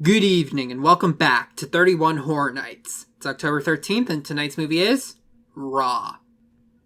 Good evening and welcome back to 31 Horror Nights. It's October 13th and tonight's movie is Raw.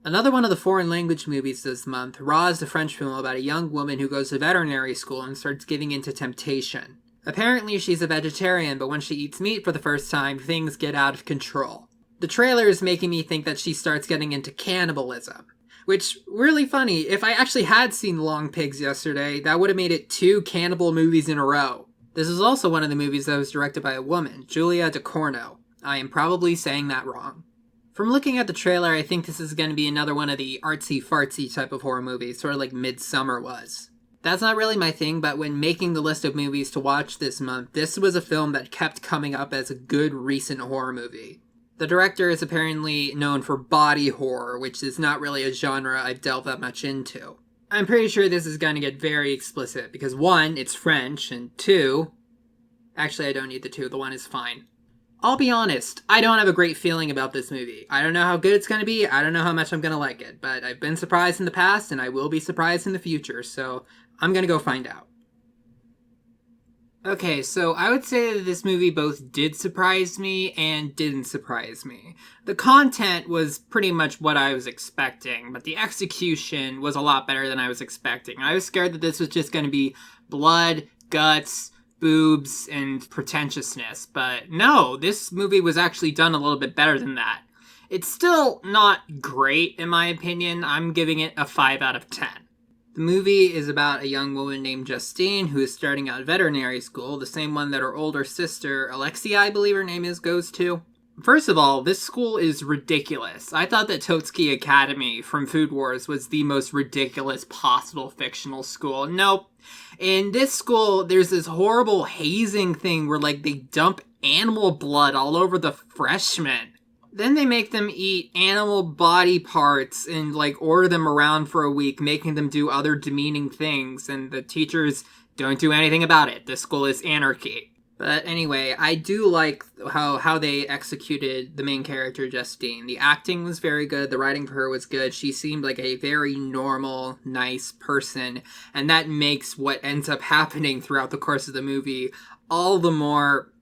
Another one of the foreign language movies this month, Raw is a French film about a young woman who goes to veterinary school and starts giving into temptation. Apparently she's a vegetarian, but when she eats meat for the first time, things get out of control. The trailer is making me think that she starts getting into cannibalism. Which, really funny, if I actually had seen Long Pigs yesterday, that would have made it 2 cannibal movies in a row. This is also one of the movies that was directed by a woman, Julia Ducournau. I am probably saying that wrong. From looking at the trailer, I think this is going to be another one of the artsy-fartsy type of horror movies, sort of like Midsommar was. That's not really my thing, but when making the list of movies to watch this month, this was a film that kept coming up as a good recent horror movie. The director is apparently known for body horror, which is not really a genre I've delved that much into. I'm pretty sure this is going to get very explicit, because 1, it's French, and 2... Actually, I don't need the 2, the 1 is fine. I'll be honest, I don't have a great feeling about this movie. I don't know how good it's going to be, I don't know how much I'm going to like it, but I've been surprised in the past, and I will be surprised in the future, so I'm going to go find out. Okay, so I would say that this movie both did surprise me and didn't surprise me. The content was pretty much what I was expecting, but the execution was a lot better than I was expecting. I was scared that this was just going to be blood, guts, boobs, and pretentiousness, but no, this movie was actually done a little bit better than that. It's still not great, in my opinion. I'm giving it a 5 out of 10. The movie is about a young woman named Justine who is starting out veterinary school, the same one that her older sister, Alexia, I believe her name is, goes to. First of all, this school is ridiculous. I thought that Totsuki Academy from Food Wars was the most ridiculous possible fictional school. Nope. In this school, there's this horrible hazing thing where, they dump animal blood all over the freshmen. Then they make them eat animal body parts and, order them around for a week, making them do other demeaning things, and the teachers don't do anything about it. This school is anarchy. But anyway, I do like how they executed the main character, Justine. The acting was very good, the writing for her was good, she seemed like a very normal, nice person, and that makes what ends up happening throughout the course of the movie all the more,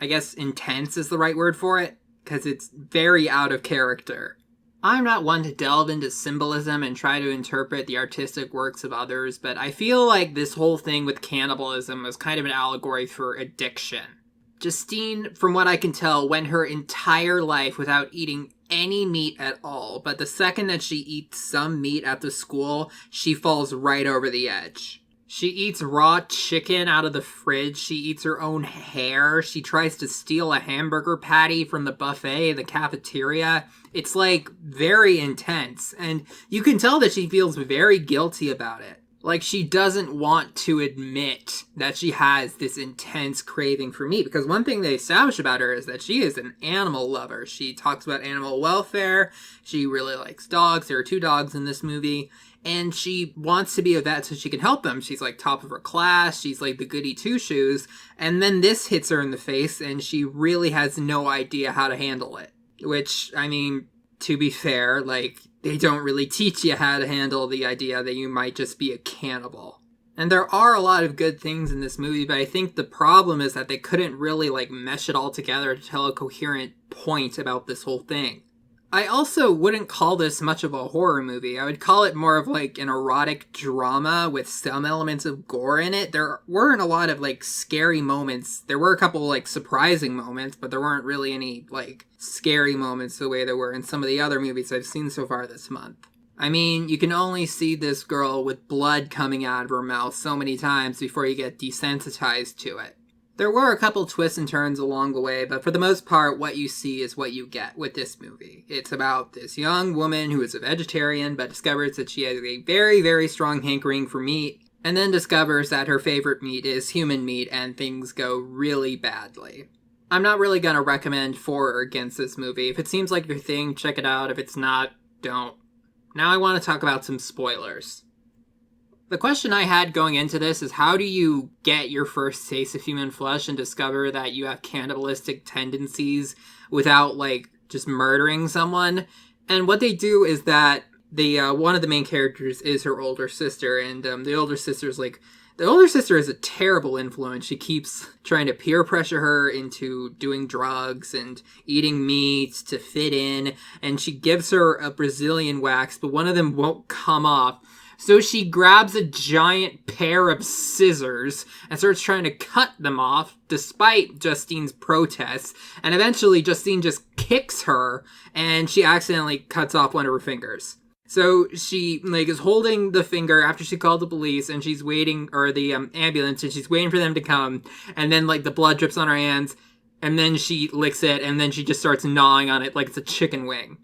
I guess, intense is the right word for it. Because it's very out of character. I'm not one to delve into symbolism and try to interpret the artistic works of others, but I feel like this whole thing with cannibalism was kind of an allegory for addiction. Justine, from what I can tell, went her entire life without eating any meat at all, but the second that she eats some meat at the school, she falls right over the edge. She eats raw chicken out of the fridge, she eats her own hair, she tries to steal a hamburger patty from the buffet in the cafeteria. It's, very intense, and you can tell that she feels very guilty about it. She doesn't want to admit that she has this intense craving for meat, because one thing they establish about her is that she is an animal lover. She talks about animal welfare, she really likes dogs, there are 2 dogs in this movie, and she wants to be a vet so she can help them. She's top of her class, she's the goody two-shoes, and then this hits her in the face and she really has no idea how to handle it. Which, I mean, to be fair, they don't really teach you how to handle the idea that you might just be a cannibal. And there are a lot of good things in this movie, but I think the problem is that they couldn't really mesh it all together to tell a coherent point about this whole thing. I also wouldn't call this much of a horror movie. I would call it more of an erotic drama with some elements of gore in it. There weren't a lot of scary moments. There were a couple surprising moments, but there weren't really any scary moments the way there were in some of the other movies I've seen so far this month. I mean, you can only see this girl with blood coming out of her mouth so many times before you get desensitized to it. There were a couple twists and turns along the way, but for the most part, what you see is what you get with this movie. It's about this young woman who is a vegetarian, but discovers that she has a very, very strong hankering for meat, and then discovers that her favorite meat is human meat, and things go really badly. I'm not really going to recommend for or against this movie. If it seems like your thing, check it out. If it's not, don't. Now I want to talk about some spoilers. The question I had going into this is, how do you get your first taste of human flesh and discover that you have cannibalistic tendencies without, just murdering someone? And what they do is that one of the main characters is her older sister, and the older sister's, The older sister is a terrible influence. She keeps trying to peer pressure her into doing drugs and eating meat to fit in, and she gives her a Brazilian wax, but one of them won't come off. So she grabs a giant pair of scissors and starts trying to cut them off, despite Justine's protests, and eventually Justine just kicks her, and she accidentally cuts off one of her fingers. So she, is holding the finger after she called the police, and she's waiting, or the ambulance, and she's waiting for them to come, and then, the blood drips on her hands, and then she licks it, and then she just starts gnawing on it like it's a chicken wing.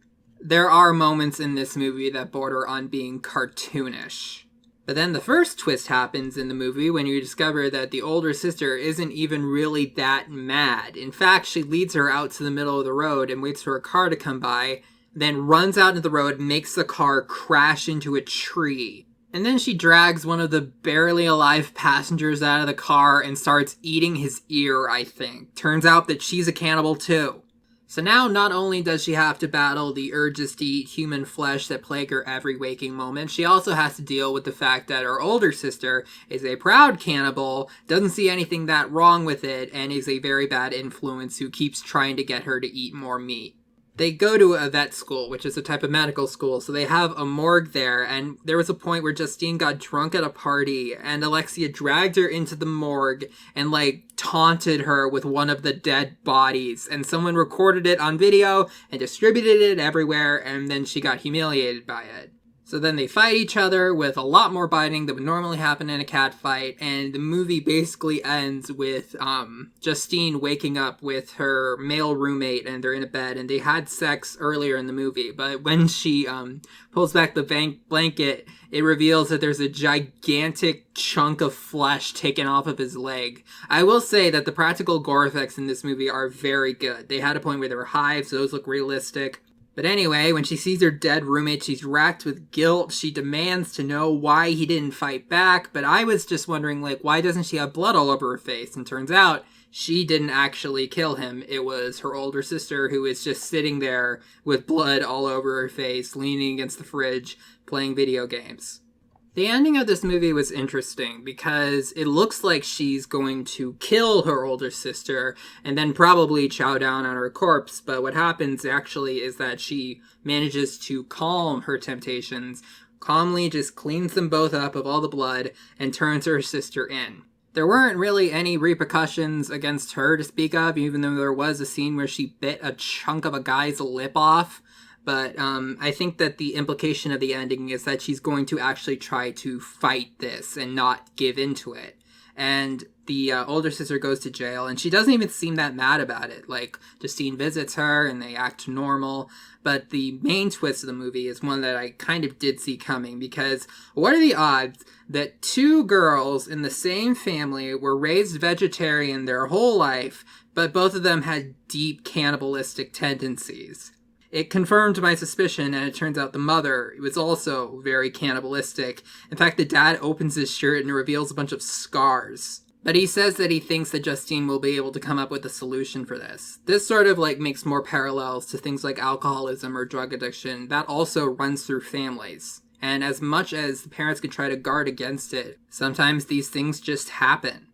There are moments in this movie that border on being cartoonish. But then the first twist happens in the movie when you discover that the older sister isn't even really that mad. In fact, she leads her out to the middle of the road and waits for a car to come by, then runs out into the road, makes the car crash into a tree. And then she drags one of the barely alive passengers out of the car and starts eating his ear, I think. Turns out that she's a cannibal too. So now not only does she have to battle the urges to eat human flesh that plague her every waking moment, she also has to deal with the fact that her older sister is a proud cannibal, doesn't see anything that wrong with it, and is a very bad influence who keeps trying to get her to eat more meat. They go to a vet school, which is a type of medical school, so they have a morgue there, and there was a point where Justine got drunk at a party, and Alexia dragged her into the morgue and, taunted her with one of the dead bodies, and someone recorded it on video and distributed it everywhere, and then she got humiliated by it. So then they fight each other with a lot more biting than would normally happen in a cat fight, and the movie basically ends with Justine waking up with her male roommate, and they're in a bed, and they had sex earlier in the movie, but when she pulls back the blanket, it reveals that there's a gigantic chunk of flesh taken off of his leg. I will say that the practical gore effects in this movie are very good. They had a point where there were hives, so those look realistic. But anyway, when she sees her dead roommate, she's racked with guilt. She demands to know why he didn't fight back, but I was just wondering, why doesn't she have blood all over her face? And turns out, she didn't actually kill him. It was her older sister who is just sitting there with blood all over her face, leaning against the fridge, playing video games. The ending of this movie was interesting because it looks like she's going to kill her older sister and then probably chow down on her corpse, but what happens actually is that she manages to calm her temptations, calmly just cleans them both up of all the blood, and turns her sister in. There weren't really any repercussions against her to speak of, even though there was a scene where she bit a chunk of a guy's lip off. But I think that the implication of the ending is that she's going to actually try to fight this and not give into it. And the older sister goes to jail, and she doesn't even seem that mad about it. Justine visits her, and they act normal. But the main twist of the movie is one that I kind of did see coming, because what are the odds that two girls in the same family were raised vegetarian their whole life, but both of them had deep cannibalistic tendencies? It confirmed my suspicion, and it turns out the mother was also very cannibalistic. In fact, the dad opens his shirt and reveals a bunch of scars. But he says that he thinks that Justine will be able to come up with a solution for this. This sort of makes more parallels to things like alcoholism or drug addiction. That also runs through families. And as much as the parents can try to guard against it, sometimes these things just happen.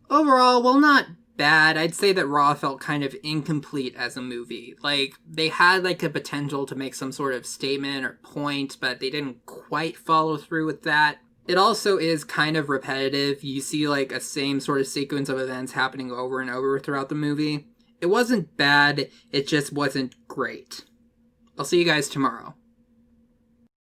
Overall, while not bad, I'd say that Raw felt kind of incomplete as a movie. They had a potential to make some sort of statement or point, but they didn't quite follow through with that. It also is kind of repetitive. You see a same sort of sequence of events happening over and over throughout the movie. It wasn't bad, it just wasn't great. I'll see you guys tomorrow.